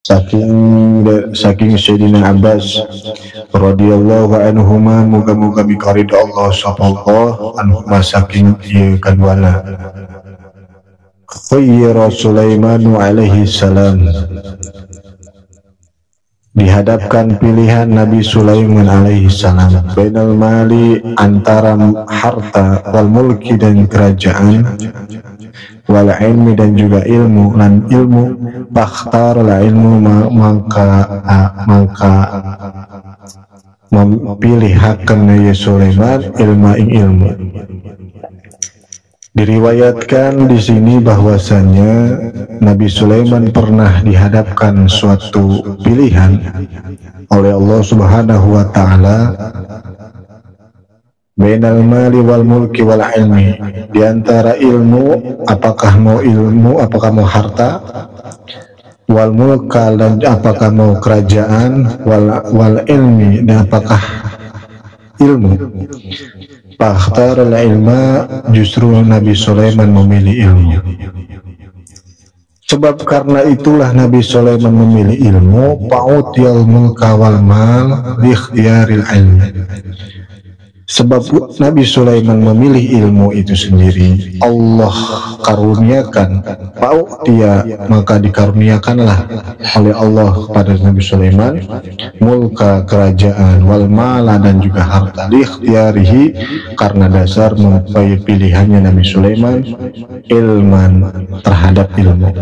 saking saking Sayyidina Abbas radhiyallahu anhuma, muga-muga mikarida Allah sallallahu anhuma, saking ieu kaduana, khayyara Sulaiman alaihi salam, dihadapkan pilihan Nabi Sulaiman alaihi salam, bainal mali, antara harta, wal mulki, dan kerajaan, wal ilmi, dan juga ilmu, dan ilmu, bakhtar la ilmu, maka memilihkan ya Sulaiman ilma ing ilmu. Diriwayatkan di sini bahwasanya Nabi Sulaiman pernah dihadapkan suatu pilihan oleh Allah Subhanahu wa taala, bainal mali wal mulki wal ilmi, di antara ilmu, apakah mau ilmu, apakah mau harta, wal mulka, dan apakah mau kerajaan, wal ilmi, dan apakah ilmu. Fakhtar al-ilma, justru Nabi Sulaiman memilih ilmu. Sebab karena itulah Nabi Sulaiman memilih ilmu, fa'utiyal mulka wal mal li ikhtiyaril ilmi. Sebab Nabi Sulaiman memilih ilmu itu sendiri, Allah karuniakan, fa'utiya, maka dikaruniakanlah oleh Allah kepada Nabi Sulaiman mulka, kerajaan, wal mala, dan juga harta, li ikhtiyarihi, karena dasar mempunyai pilihannya Nabi Sulaiman ilman, terhadap ilmu.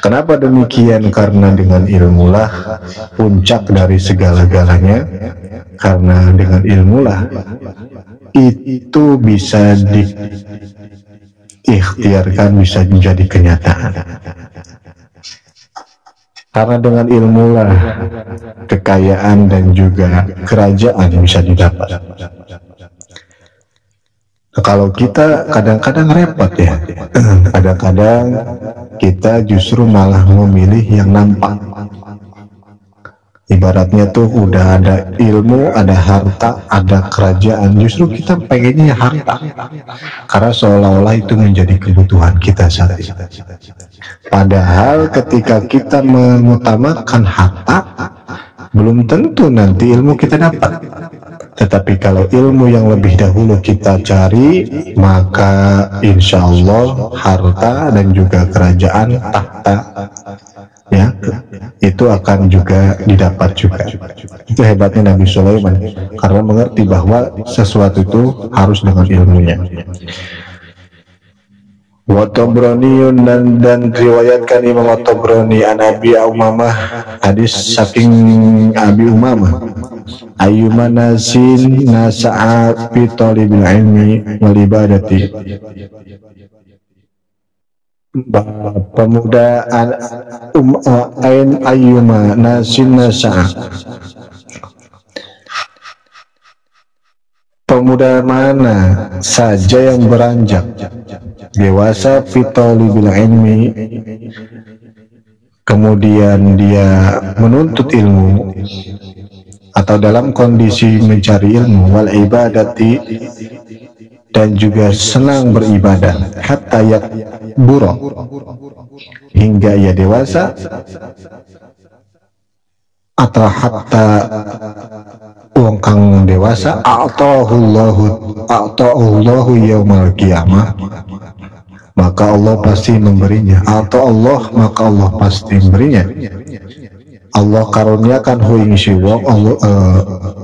Kenapa demikian? Karena dengan ilmulah puncak dari segala-galanya. Karena dengan ilmulah itu bisa diikhtiarkan, bisa menjadi kenyataan. Karena dengan ilmulah kekayaan dan juga kerajaan bisa didapat. Nah, kalau kita kadang-kadang repot ya, kadang-kadang kita justru malah memilih yang nampak. Ibaratnya tuh udah ada ilmu, ada harta, ada kerajaan, justru kita pengennya harta, karena seolah-olah itu menjadi kebutuhan kita saat ini. Padahal ketika kita mengutamakan harta, belum tentu nanti ilmu kita dapat. Tetapi kalau ilmu yang lebih dahulu kita cari, maka insya Allah harta dan juga kerajaan, tahta, ya, itu akan juga didapat juga. Itu hebatnya Nabi Sulaiman, karena mengerti bahwa sesuatu itu harus dengan ilmunya. Wa Tabraniun, dan riwayatkan Imam Tabrani an Abi Umamah, hadis saking Abi Umamah, ayyuma nasin nasa'a fi talibil ilmi wal ibadati, pemuda ayyuma nasin nasa'a, pemuda mana saja yang beranjak dewasa fitoli bil ilmi, kemudian dia menuntut ilmu atau dalam kondisi mencari ilmu, wal ibadati, dan juga senang beribadah, hatta yakbura, hingga ia dewasa, atau hatta wong kang dewasa, a'tahullahu yaumal qiyamah, maka Allah pasti memberinya, atau Allah, maka Allah pasti memberinya. Allah karuniakan hu ing si wong, Allah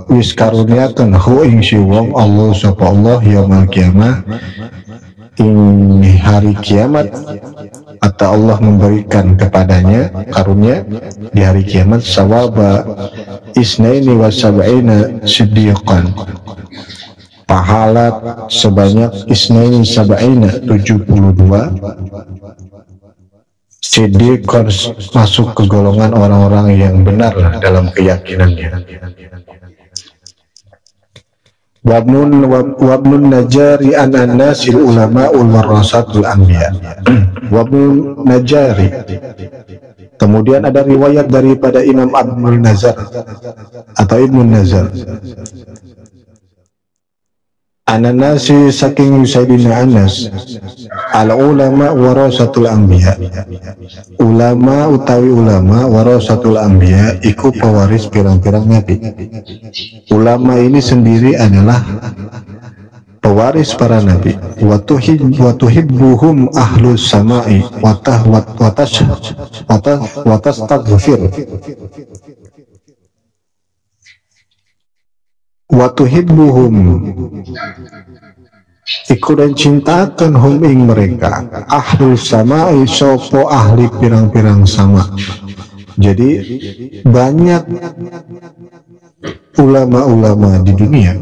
wis karuniakan hu ing si wong, Allah sapa Allah yaumal qiyamah, ing hari kiamat, atau Allah memberikan kepadanya karunia di hari kiamat, sawaba isnaini wa sab'ina siddiqan, pahala sebanyak isnaini sab'ina 72 siddiqan, masuk ke golongan orang-orang yang benar dalam keyakinannya. Wabnun Najari an nasil ulama warasatul anbiya. Wabnun Najari, kemudian ada riwayat daripada Imam Abdul Nazar atau Ibnu Nazar, Ananasi saking Sayyidina Anas, al ulama warasatul anbiya. Ulama utawi ulama warasatul anbiya iku pewaris pirang-pirang nabi. Ulama ini sendiri adalah pewaris para nabi. Watuhibbuhum ahlus samai watastaghfir. Watuhibbuhum iku dan cintakan hum ing mereka ahlus samai sopo ahli pirang-pirang sama. Jadi banyak ulama-ulama di dunia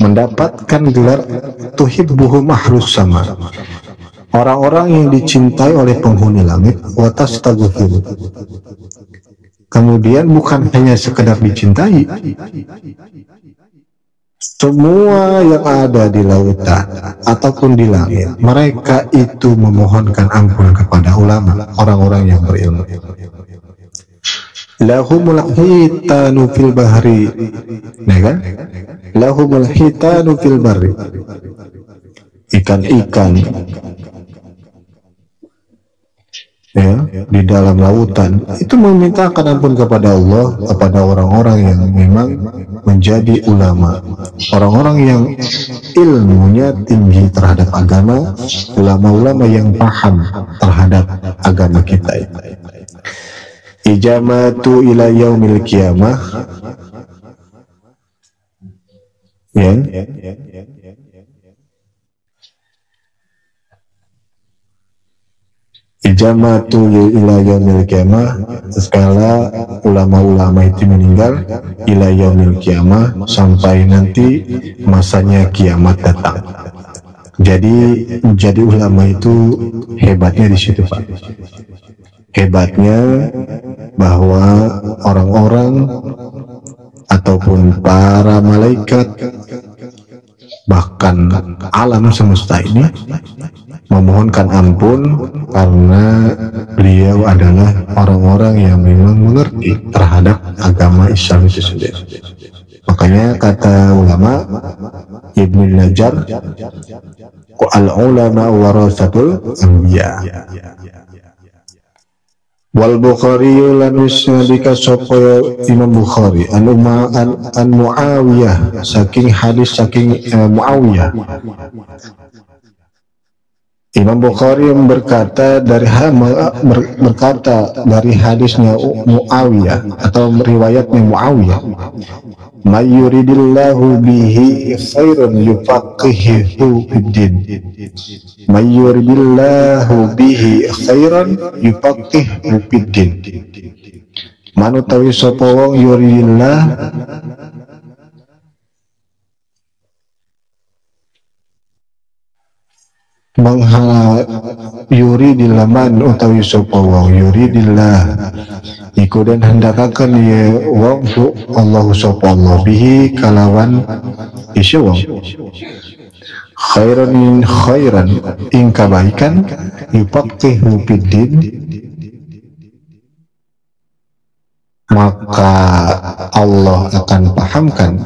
mendapatkan gelar tuhibbuhum ahlus sama, orang-orang yang dicintai oleh penghuni langit. Watastaghfir, kemudian bukan hanya sekedar dicintai, semua yang ada di lautan ataupun di langit, mereka itu memohonkan ampun kepada ulama, orang-orang yang berilmu. Lahumul hitanu fil bahri, ya kan? Lahumul hitanu fil bahri, ikan-ikan ya di dalam lautan itu memintakan ampun kepada Allah, kepada orang-orang yang memang menjadi ulama, orang-orang yang ilmunya tinggi terhadap agama, ulama-ulama yang paham terhadap agama kita. Ijamatu ila yaumil qiyamah, ya. Ijamatu ila yaumil qiyamah, sekala ulama-ulama itu meninggal, ila yaumil qiyamah, sampai nanti masanya kiamat datang. Jadi ulama itu hebatnya di situ, Pak. Hebatnya bahwa orang-orang ataupun para malaikat, bahkan alam semesta ini memohonkan ampun karena beliau adalah orang-orang yang memang mengerti terhadap agama Islam itu sendiri. Makanya kata ulama Ibnu Najjar, al-ulama warasatul anbiya. Wal Bukhari lan wisnadika sapa Imam Bukhari an Muawiyah, saking hadis saking Muawiyah. Imam Bukhari berkata dari hadisnya Muawiyah atau riwayatnya Muawiyah, may yuridillahu bihi khairan yufaqihuhu fiddin. May yuridillahu bihi khairan yufaqihuhu fiddin. Manutawi sapa wong yuridillah yuridillah, man utawi sapa wong yuridillah iku den hendakaken ya wong Allah sapa Allah bihi kalawan isya wong khairan ing kebaikan yufaqihu fiddin, maka Allah akan pahamkan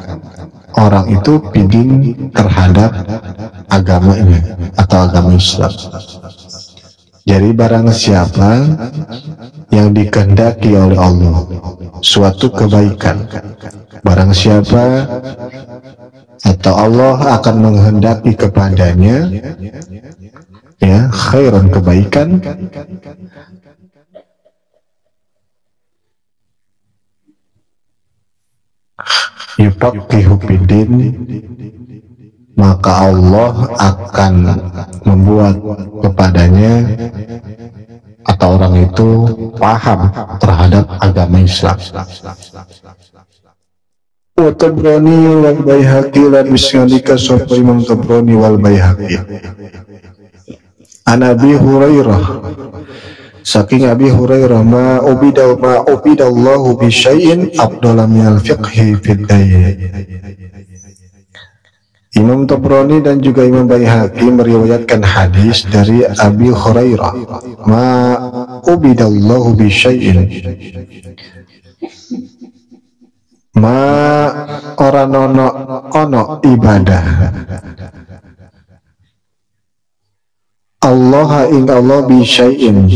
orang itu bidin terhadap agamanya atau agama Islam. Jadi barang siapa yang dikehendaki oleh Allah suatu kebaikan, barang siapa atau Allah akan menghendaki kepadanya ya khairan kebaikan, yufaqihu fiddin, maka Allah akan membuat kepadanya atau orang itu paham terhadap agama Islam. Wa Tabrani wal Baihaqi lan wisnadika sapa Imam Tabrani wal Baihaqi an Abi Hurairah, saking Abi Hurairah, ma ubidallahu bi syai'in afdala minal fiqhi fid din. Imam Tabrani dan juga Imam Baihaqi meriwayatkan hadis dari Abi Hurairah, ma ubidallahu bi syai'in, ma ora ono ibadah Allah ing Allah bisyai'in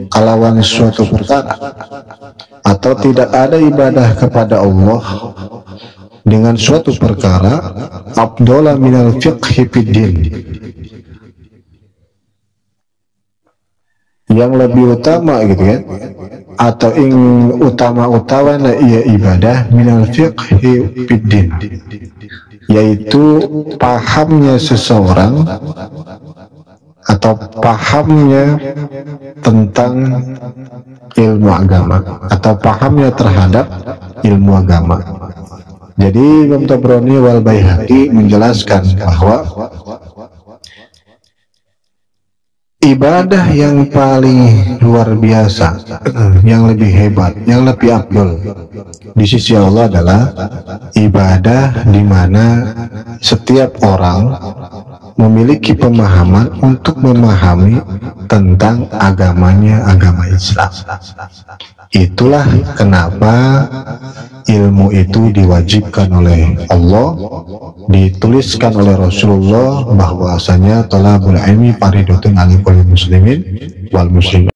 kalawan suatu perkara, atau tidak ada ibadah kepada Allah dengan suatu perkara afdhala minal fiqhi fiddin, yang lebih utama gitu kan, atau ing utama-utawana iya ibadah minal fiqhi fiddin, yaitu pahamnya seseorang atau pahamnya tentang ilmu agama, atau pahamnya terhadap ilmu agama. Jadi Imam Tabrani wal Baihaqi menjelaskan bahwa ibadah yang paling luar biasa, yang lebih hebat, yang lebih afdol di sisi Allah adalah ibadah di mana setiap orang memiliki pemahaman untuk memahami tentang agamanya, agama Islam. Itulah kenapa ilmu itu diwajibkan oleh Allah, dituliskan oleh Rasulullah bahwasanya thalabul ilmi fardhatun 'alal kulli muslimin wal muslimin.